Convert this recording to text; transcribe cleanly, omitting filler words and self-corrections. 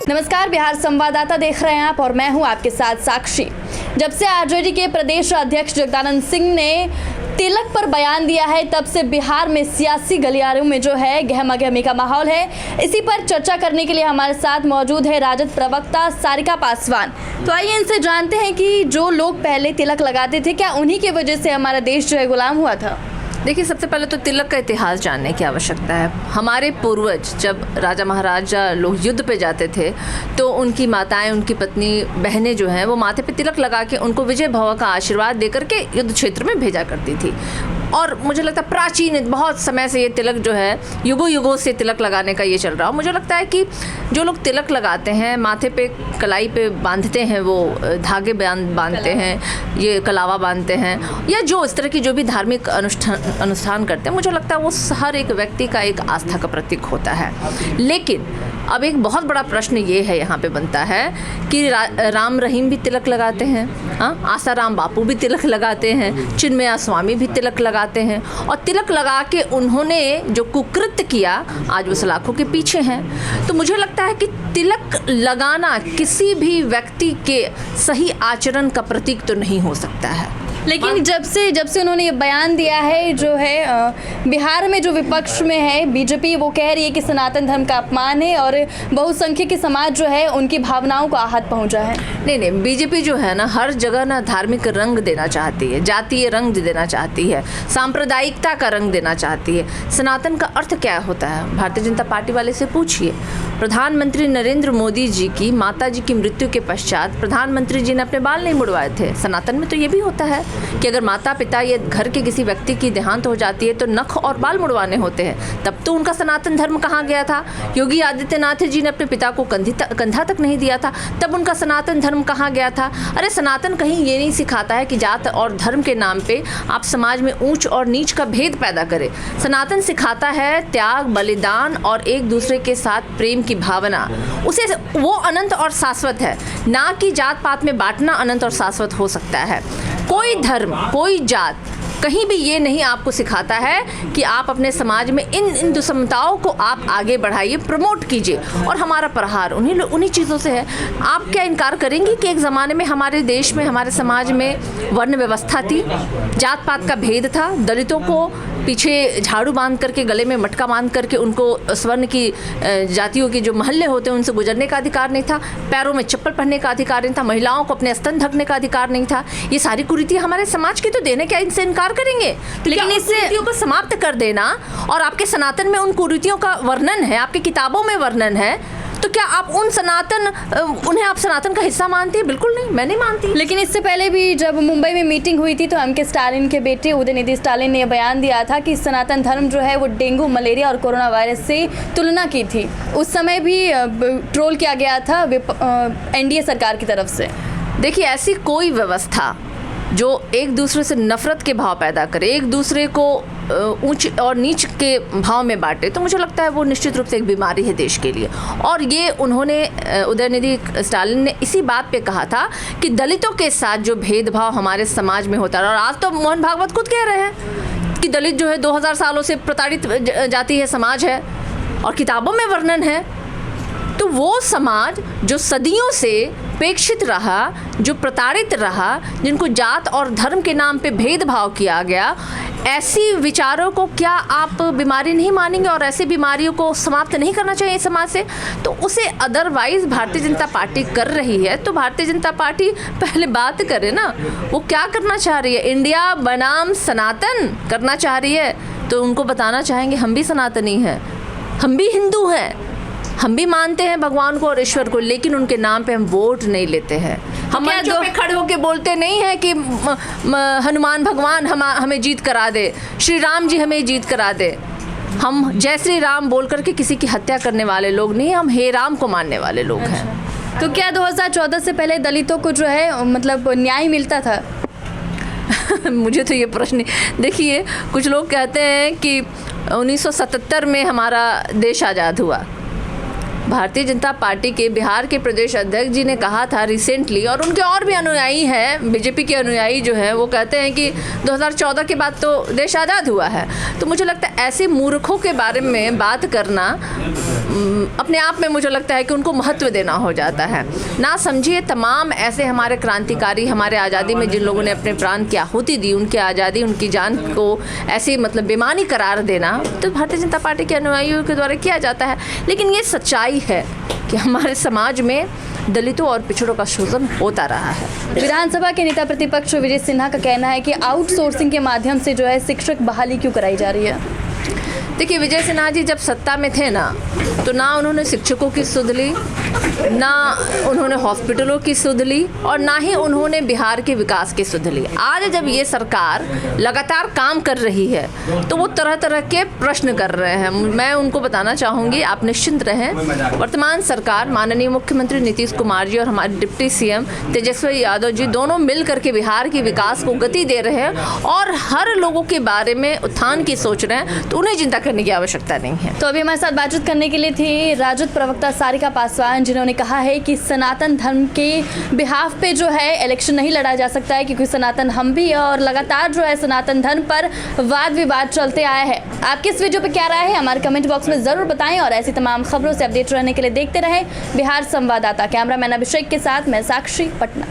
नमस्कार, बिहार संवाददाता देख रहे हैं आप और मैं हूं आपके साथ साक्षी। जब से आरजेडी के प्रदेश अध्यक्ष जगदानंद सिंह ने तिलक पर बयान दिया है, तब से बिहार में सियासी गलियारों में जो है गहमा-गहमी का माहौल है। इसी पर चर्चा करने के लिए हमारे साथ मौजूद है राजद प्रवक्ता सारिका पासवान। तो आइए इनसे जानते हैं कि जो लोग पहले तिलक लगाते थे, क्या उन्हीं की वजह से हमारा देश जो है गुलाम हुआ था? देखिए, सबसे पहले तो तिलक का इतिहास जानने की आवश्यकता है। हमारे पूर्वज जब राजा महाराजा लोग युद्ध पे जाते थे तो उनकी माताएं, उनकी पत्नी, बहनें जो हैं वो माथे पे तिलक लगा के उनको विजय भव का आशीर्वाद देकर के युद्ध क्षेत्र में भेजा करती थी। और मुझे लगता है प्राचीन बहुत समय से ये तिलक जो है, युगों युगों से तिलक लगाने का ये चल रहा है। मुझे लगता है कि जो लोग तिलक लगाते हैं, माथे पे कलाई पे बांधते हैं, वो धागे बांधते हैं, ये कलावा बांधते हैं, या जो इस तरह की जो भी धार्मिक अनुष्ठान करते हैं, मुझे लगता है वो हर एक व्यक्ति का एक आस्था का प्रतीक होता है। लेकिन अब एक बहुत बड़ा प्रश्न ये है यहाँ पे बनता है कि राम रहीम भी तिलक लगाते हैं, आसाराम बापू भी तिलक लगाते हैं, चिन्मया स्वामी भी तिलक लगाते हैं, और तिलक लगा के उन्होंने जो कुकृत्य किया आज वो सलाखों के पीछे हैं। तो मुझे लगता है कि तिलक लगाना किसी भी व्यक्ति के सही आचरण का प्रतीक तो नहीं हो सकता है। लेकिन जब से उन्होंने ये बयान दिया है, जो है बिहार में जो विपक्ष में है बीजेपी, वो कह रही है कि सनातन धर्म का अपमान है और बहुसंख्यक समाज जो है उनकी भावनाओं को आहत पहुंचा है। नहीं, बीजेपी जो है ना, हर जगह ना धार्मिक रंग देना चाहती है, जातीय रंग देना चाहती है, सांप्रदायिकता का रंग देना चाहती है। सनातन का अर्थ क्या होता है? भारतीय जनता पार्टी वाले से पूछिए। प्रधानमंत्री नरेंद्र मोदी जी की माता जी की मृत्यु के पश्चात प्रधानमंत्री जी ने अपने बाल नहीं मुड़वाए थे। सनातन में तो ये भी होता है कि अगर माता पिता या घर के किसी व्यक्ति की देहांत हो जाती है तो नख और बाल मुड़वाने होते हैं। तब तो उनका सनातन धर्म कहाँ गया था? योगी आदित्यनाथ जी ने अपने पिता को कंधा तक नहीं दिया था, तब उनका सनातन धर्म कहाँ गया था? अरे सनातन कहीं ये नहीं सिखाता है कि जात और धर्म के नाम पे आप समाज में ऊंच और नीच का भेद पैदा करें। सनातन सिखाता है त्याग, बलिदान और एक दूसरे के साथ प्रेम की भावना। उसे वो अनंत और शाश्वत है, ना कि जात पात में बांटना अनंत और शाश्वत हो सकता है। कोई धर्म, कोई जात कहीं भी ये नहीं आपको सिखाता है कि आप अपने समाज में इन दुष्मताओं को आप आगे बढ़ाइए, प्रमोट कीजिए। और हमारा प्रहार उन्हीं चीज़ों से है। आप क्या इनकार करेंगी कि एक ज़माने में हमारे देश में, हमारे समाज में वर्ण व्यवस्था थी, जात पात का भेद था, दलितों को पीछे झाड़ू बांध करके, गले में मटका बांध करके उनको स्वर्ण की जातियों के जो महल्ले होते हैं उनसे गुजरने का अधिकार नहीं था, पैरों में चप्पल पहनने का अधिकार नहीं था, महिलाओं को अपने स्तन ढकने का अधिकार नहीं था। ये सारी कुरीतियाँ हमारे समाज की तो देने, क्या इनसे इनकार करेंगे? लेकिन इस कुरीतियों को समाप्त कर देना, और आपके सनातन में उन कुरीतियों का वर्णन है, आपकी किताबों में वर्णन है, तो क्या आप उन्हें आप सनातन का हिस्सा मानती है? बिल्कुल नहीं, मैं नहीं मानती। लेकिन इससे पहले भी जब मुंबई में मीटिंग हुई थी तो एम.के. स्टालिन के बेटे उदयनिधि स्टालिन ने यह बयान दिया था कि सनातन धर्म जो है वो डेंगू, मलेरिया और कोरोना वायरस से तुलना की थी। उस समय भी ट्रोल किया गया था एनडीए सरकार की तरफ से। देखिए, ऐसी कोई व्यवस्था जो एक दूसरे से नफरत के भाव पैदा करे, एक दूसरे को ऊंच और नीच के भाव में बांटे, तो मुझे लगता है वो निश्चित रूप से एक बीमारी है देश के लिए। और ये उन्होंने, उदयनिधि स्टालिन ने इसी बात पे कहा था कि दलितों के साथ जो भेदभाव हमारे समाज में होता है, और आज तो मोहन भागवत खुद कह रहे हैं कि दलित जो है 2000 सालों से प्रताड़ित जाति है, समाज है, और किताबों में वर्णन है। तो वो समाज जो सदियों से उपेक्षित रहा, जो प्रताड़ित रहा, जिनको जात और धर्म के नाम पे भेदभाव किया गया, ऐसी विचारों को क्या आप बीमारी नहीं मानेंगे और ऐसी बीमारियों को समाप्त नहीं करना चाहिए समाज से? तो उसे अदरवाइज भारतीय जनता पार्टी कर रही है, तो भारतीय जनता पार्टी पहले बात करे ना, वो क्या करना चाह रही है? इंडिया बनाम सनातन करना चाह रही है, तो उनको बताना चाहेंगे हम भी सनातनी हैं, हम भी हिंदू हैं, हम भी मानते हैं भगवान को और ईश्वर को, लेकिन उनके नाम पे हम वोट नहीं लेते हैं। हम मंचों पे खड़े होके बोलते नहीं हैं कि हनुमान भगवान हमें जीत करा दे, श्री राम जी हमें जीत करा दे। हम जय श्री राम बोल करके किसी की हत्या करने वाले लोग नहीं, हम हे राम को मानने वाले लोग हैं। तो क्या 2014 से पहले दलितों को जो है मतलब न्याय मिलता था? मुझे तो ये प्रश्न, देखिए, कुछ लोग कहते हैं कि 1977 में हमारा देश आज़ाद हुआ। भारतीय जनता पार्टी के बिहार के प्रदेश अध्यक्ष जी ने कहा था रिसेंटली, और उनके और भी अनुयायी हैं, बीजेपी के अनुयायी जो हैं, वो कहते हैं कि 2014 के बाद तो देश आज़ाद हुआ है। तो मुझे लगता है ऐसे मूर्खों के बारे में बात करना अपने आप में मुझे लगता है कि उनको महत्व देना हो जाता है। ना समझिए तमाम ऐसे हमारे क्रांतिकारी, हमारे आज़ादी में जिन लोगों ने अपने प्राण की आहुति दी, उनकी आज़ादी, उनकी जान को ऐसी मतलब बेमानी करार देना तो भारतीय जनता पार्टी के अनुयायियों के द्वारा किया जाता है। लेकिन ये सच्चाई है कि हमारे समाज में दलितों और पिछड़ों का शोषण होता रहा है। विधानसभा के नेता प्रतिपक्ष विजय सिन्हा का कहना है कि आउटसोर्सिंग के माध्यम से जो है शिक्षक बहाली क्यों कराई जा रही है। देखिए, विजय सिन्हा जी जब सत्ता में थे ना, तो ना उन्होंने शिक्षकों की सुध ली, ना उन्होंने हॉस्पिटलों की सुध ली, और ना ही उन्होंने बिहार के विकास की सुध ली। आज जब ये सरकार लगातार काम कर रही है तो वो तरह तरह के प्रश्न कर रहे हैं। मैं उनको बताना चाहूँगी, आप निश्चिंत रहें, वर्तमान सरकार माननीय मुख्यमंत्री नीतीश कुमार जी और हमारे डिप्टी सीएम तेजस्वी यादव जी दोनों मिल करके बिहार के विकास को गति दे रहे हैं और हर लोगों के बारे में उत्थान की सोच रहे हैं, तो उन्हें चिंता करने की आवश्यकता नहीं है। तो अभी हमारे साथ बातचीत करने के लिए थी राजद प्रवक्ता सारिका पासवान, जिन्होंने कहा है कि सनातन धर्म के बिहाफ पे जो है इलेक्शन नहीं लड़ा जा सकता है, क्योंकि सनातन हम भी है और लगातार जो है सनातन धर्म पर वाद विवाद चलते आया है। आपकी इस वीडियो पे क्या राय है हमारे कमेंट बॉक्स में जरूर बताएं और ऐसी तमाम खबरों से अपडेट रहने के लिए देखते रहें बिहार संवाददाता। कैमरामैन अभिषेक के साथ मैं साक्षी, पटना।